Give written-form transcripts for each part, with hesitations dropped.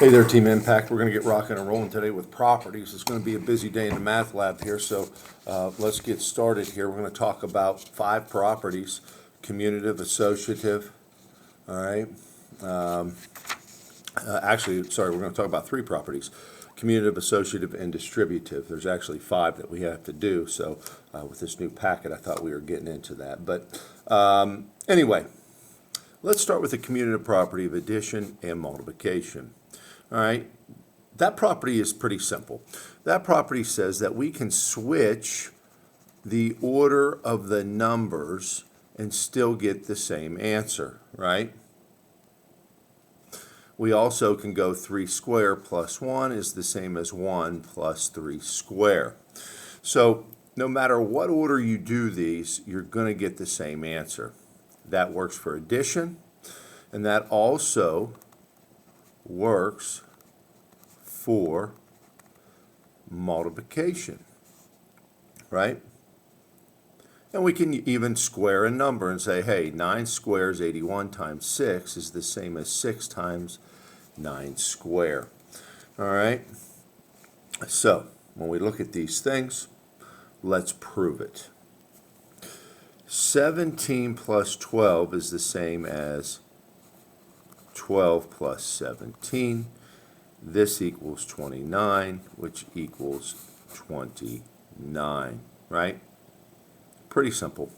Hey there, Team Impact. We're going to get rocking and rolling today with properties. It's going to be a busy day in the math lab here, so let's get started here. We're going to talk about 5 properties: commutative, associative. All right. We're going to talk about 3 properties: commutative, associative, and distributive. There's actually 5 that we have to do. So with this new packet, I thought we were getting into that. But anyway, let's start with the commutative property of addition and multiplication. All right, that property is pretty simple. That property says that we can switch the order of the numbers and still get the same answer, right? We also can go 3 square plus 1 is the same as 1 plus 3 square. So no matter what order you do these, you're going to get the same answer. That works for addition, and that also works for multiplication, right? And we can even square a number and say, hey, 9 squares 81 times 6 is the same as 6 times 9 square. All right? So when we look at these things, let's prove it. 17 plus 12 is the same as 12 plus 17. This equals 29, which equals 29, right? Pretty simple.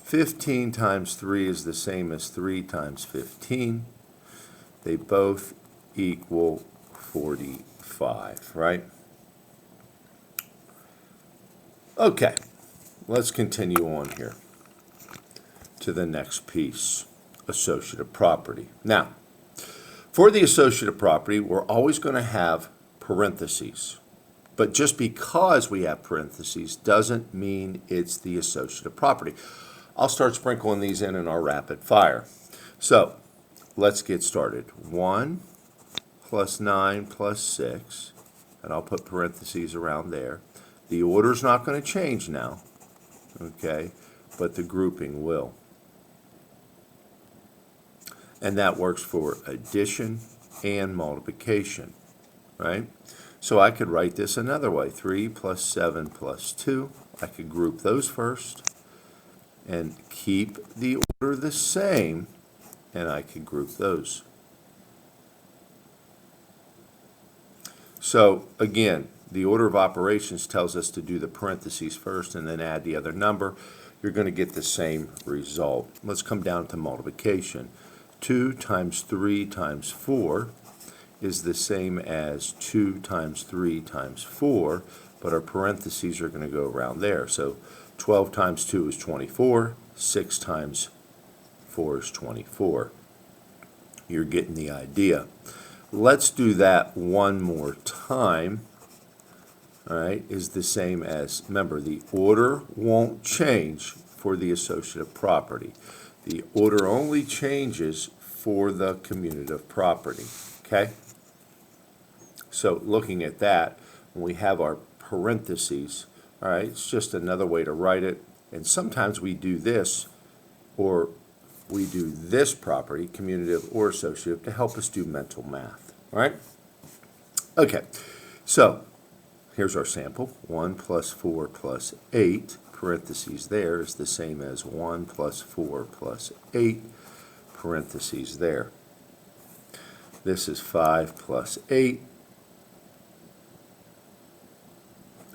15 times 3 is the same as 3 times 15. They both equal 45, right? Okay, let's continue on here to the next piece, associative property. Now, for the associative property, we're always going to have parentheses. But just because we have parentheses doesn't mean it's the associative property. I'll start sprinkling these in our rapid fire. So let's get started. 1 plus 9 plus 6, and I'll put parentheses around there. The order's not going to change now, okay, but the grouping will. And that works for addition and multiplication, right? So I could write this another way. 3 plus 7 plus 2. I could group those first and keep the order the same, and I could group those. So again, the order of operations tells us to do the parentheses first and then add the other number. You're going to get the same result. Let's come down to multiplication. 2 times 3 times 4 is the same as 2 times 3 times 4, but our parentheses are going to go around there. So 12 times 2 is 24, 6 times 4 is 24. You're getting the idea. Let's do that one more time. All right, is the same as, remember, the order won't change for the associative property. The order only changes for the commutative property, okay? So looking at that, when we have our parentheses, all right, it's just another way to write it. And sometimes we do this, or we do this property, commutative or associative, to help us do mental math, all right? Okay, so here's our sample. 1 plus 4 plus 8, parentheses there, is the same as 1 plus 4 plus 8, parentheses there. This is 5 plus 8,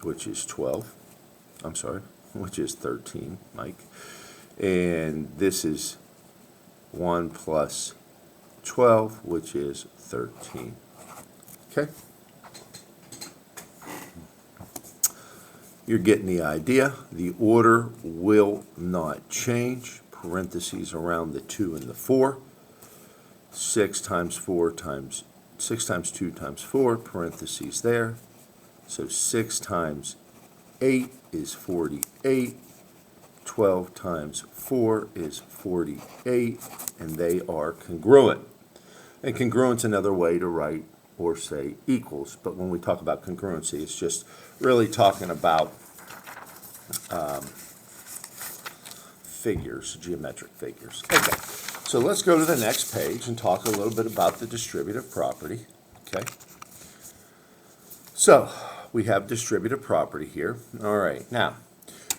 which is 12. I'm sorry, which is 13, Mike. And this is 1 plus 12, which is 13. Okay? You're getting the idea. The order will not change. Parentheses around the 2 and the 4. 6 times 2 times 4, parentheses there. So 6 times 8 is 48. 12 times 4 is 48, and they are congruent. And congruent's another way to write or say equals, but when we talk about congruency, it's just really talking about figures, geometric figures. Okay, so let's go to the next page and talk a little bit about the distributive property. Okay? So, we have distributive property here. All right, now,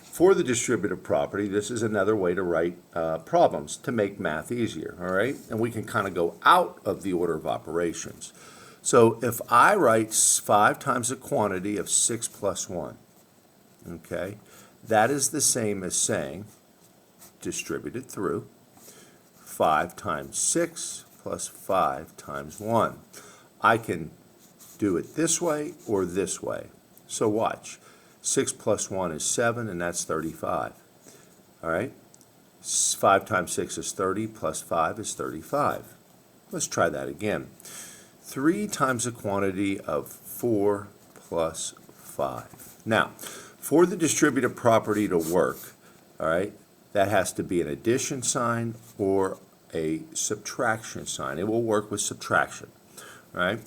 for the distributive property, this is another way to write problems to make math easier, all right? And we can kind of go out of the order of operations. So if I write 5 times the quantity of 6 plus 1, okay, that is the same as saying distributed through 5 times 6 plus 5 times 1. I can do it this way or this way. So watch. 6 plus 1 is 7, and that's 35. All right? 5 times 6 is 30, plus 5 is 35. Let's try that again. 3 times the quantity of 4 plus 5. Now, for the distributive property to work, all right, that has to be an addition sign or a subtraction sign. It will work with subtraction, all right?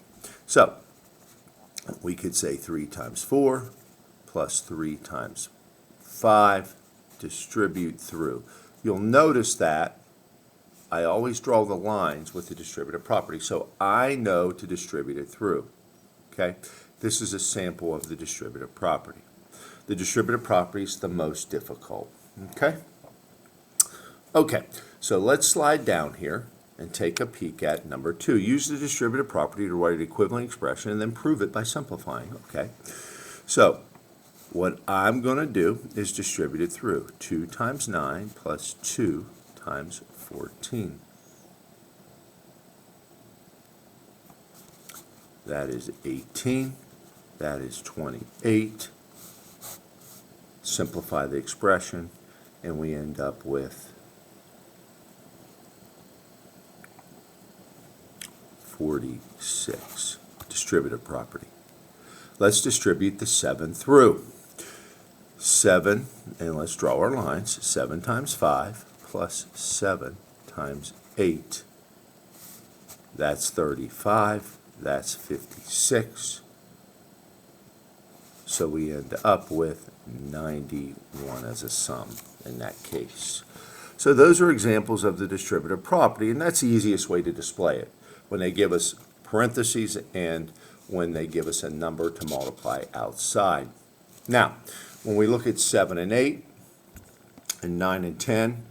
So, we could say 3 times 4 plus 3 times 5, distribute through. You'll notice that I always draw the lines with the distributive property, so I know to distribute it through, okay? This is a sample of the distributive property. The distributive property is the most difficult, okay? Okay, so let's slide down here and take a peek at number 2. Use the distributive property to write an equivalent expression and then prove it by simplifying, okay? So, what I'm going to do is distribute it through. 2 times 9 plus 2 times 14. That is 18. That is 28. Simplify the expression, and we end up with 46. Distributive property. Let's distribute the 7 through. 7, and let's draw our lines. 7 times 5 plus 7 times 8. That's 35. That's 56. So we end up with 91 as a sum in that case. So those are examples of the distributive property, and that's the easiest way to display it. When they give us parentheses and when they give us a number to multiply outside. Now, when we look at 7 and 8 and 9 and 10,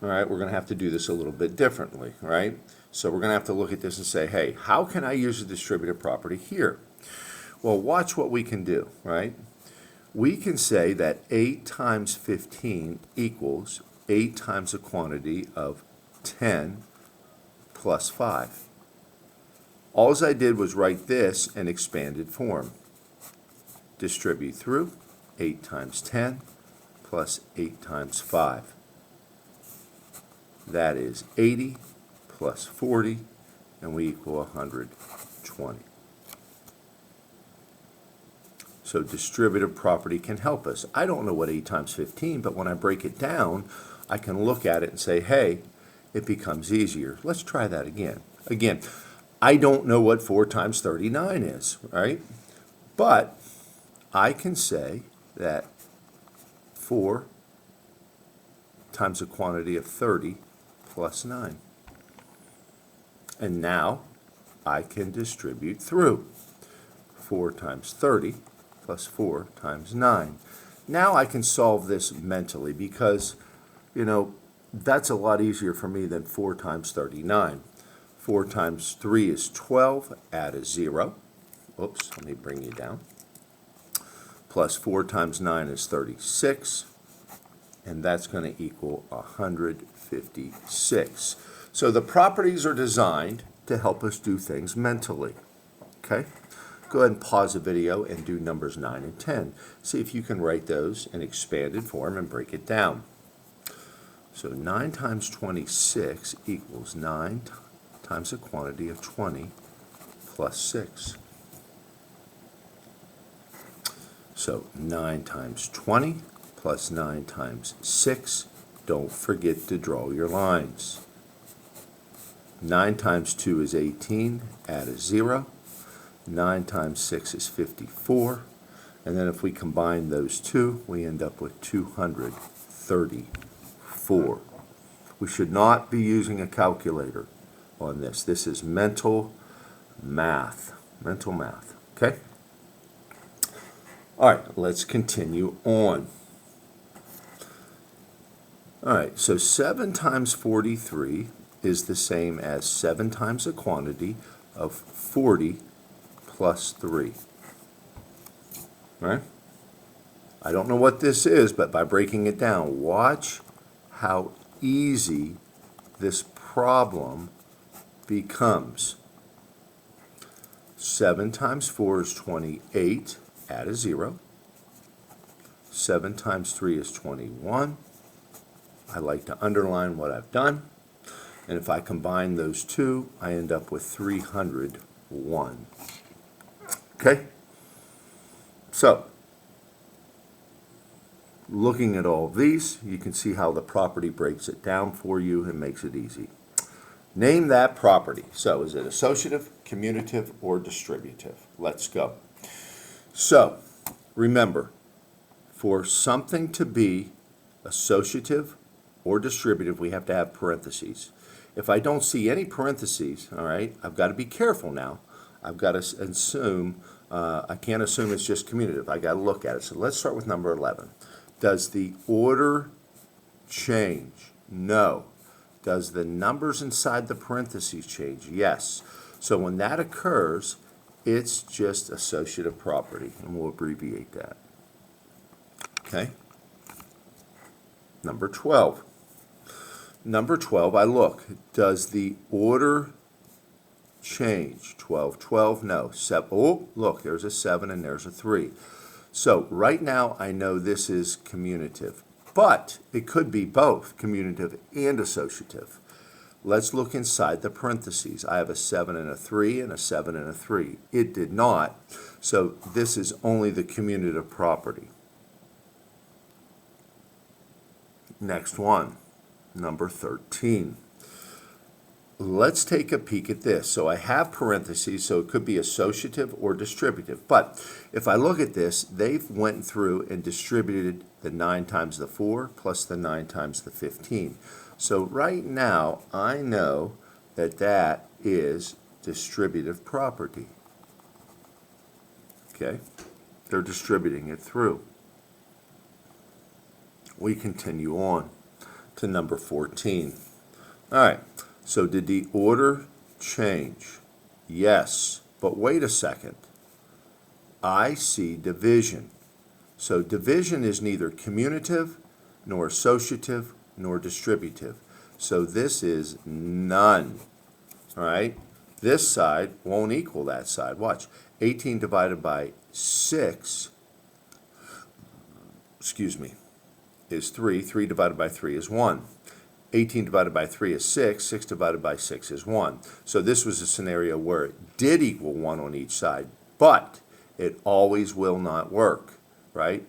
all right, we're going to have to do this a little bit differently, right? So we're going to have to look at this and say, hey, how can I use the distributive property here? Well, watch what we can do, right? We can say that 8 times 15 equals 8 times the quantity of 10 plus 5. All I did was write this in expanded form. Distribute through 8 times 10 plus 8 times 5. That is 80 plus 40, and we equal 120. So distributive property can help us. I don't know what 8 times 15, but when I break it down, I can look at it and say, hey, it becomes easier. Let's try that again. Again, I don't know what 4 times 39 is, right? But I can say that 4 times the quantity of 30 plus 9. And now I can distribute through 4 times 30 plus 4 times 9. Now I can solve this mentally because, you know, that's a lot easier for me than 4 times 39. 4 times 3 is 12, add a 0. Oops, let me bring you down. Plus 4 times 9 is 36, and that's going to equal 156. So the properties are designed to help us do things mentally, okay? Go ahead and pause the video and do numbers 9 and 10. See if you can write those in expanded form and break it down. So 9 times 26 equals 9 times the quantity of 20 plus 6. So 9 times 20 plus 9 times 6. Don't forget to draw your lines. 9 times 2 is 18, add a 0. 9 times 6 is 54. And then if we combine those two, we end up with 234. We should not be using a calculator on this. This is mental math. mental math, okay? All right, let's continue on. All right, so 7 times 43 is the same as 7 times the quantity of 40 plus 3. All right? I don't know what this is, but by breaking it down, watch how easy this problem becomes. 7 times 4 is 28, add a 0. 7 times 3 is 21. I like to underline what I've done. And if I combine those two, I end up with 301. Okay? So, looking at all these, you can see how the property breaks it down for you and makes it easy. Name that property. So, is it associative, commutative, or distributive? Let's go. So, remember, for something to be associative or distributive, we have to have parentheses. If I don't see any parentheses, all right, I've got to be careful now. I've got to assume, I can't assume it's just commutative. I got to look at it. So let's start with number 11. Does the order change? No. Does the numbers inside the parentheses change? Yes. So when that occurs, it's just associative property, and we'll abbreviate that. Okay? Number 12. Number 12, I look. Does the order change? 12, 12, no. Oh, look, there's a 7 and there's a 3. So right now I know this is commutative, but it could be both commutative and associative. Let's look inside the parentheses. I have a 7 and a 3 and a 7 and a 3. It did not, so this is only the commutative property. Next one, number 13. Let's take a peek at this. So I have parentheses, so it could be associative or distributive. But if I look at this, they've went through and distributed the 9 times the 4 plus the 9 times the 15. So right now, I know that that is distributive property. Okay? They're distributing it through. We continue on to number 14. All right. So did the order change? Yes, but wait a second. I see division. So division is neither commutative, nor associative, nor distributive. So this is none. All right? This side won't equal that side. Watch. 18 divided by 6, is 3. 3 divided by 3 is 1. 18 divided by 3 is 6. 6 divided by 6 is 1. So this was a scenario where it did equal 1 on each side, but it always will not work, right?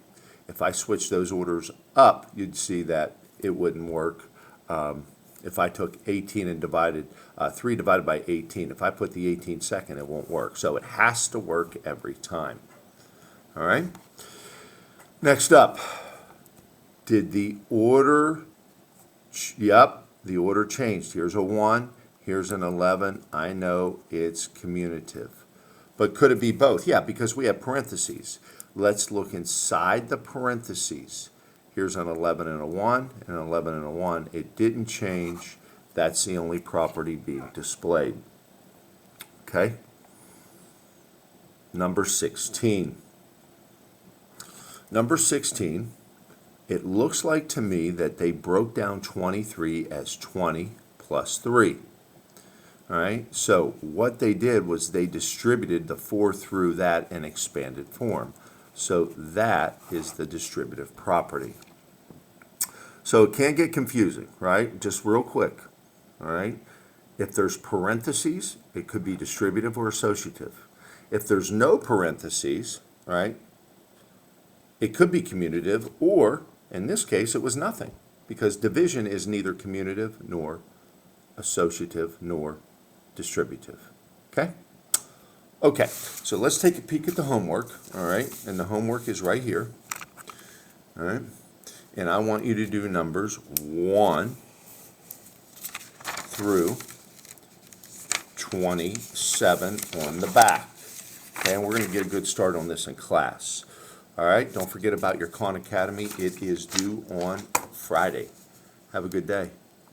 If I switch those orders up, you'd see that it wouldn't work. If I took 18 and divided 3 divided by 18, if I put the 18 second, it won't work. So it has to work every time. All right? Next up, did the order... Yep, the order changed. Here's a 1, here's an 11. I know it's commutative. But could it be both? Yeah, because we have parentheses. Let's look inside the parentheses. Here's an 11 and a 1, and an 11 and a 1. It didn't change. That's the only property being displayed. Okay? Number 16. Number 16. It looks like to me that they broke down 23 as 20 plus 3. All right, so what they did was they distributed the 4 through that in expanded form. So that is the distributive property. So it can get confusing, right? Just real quick, all right? If there's parentheses, it could be distributive or associative. If there's no parentheses, right, it could be commutative, or in this case, it was nothing, because division is neither commutative nor associative nor distributive. Okay? Okay, so let's take a peek at the homework, all right? And the homework is right here, all right? And I want you to do numbers 1 through 27 on the back. Okay, and we're going to get a good start on this in class. All right, don't forget about your Khan Academy. It is due on Friday. Have a good day.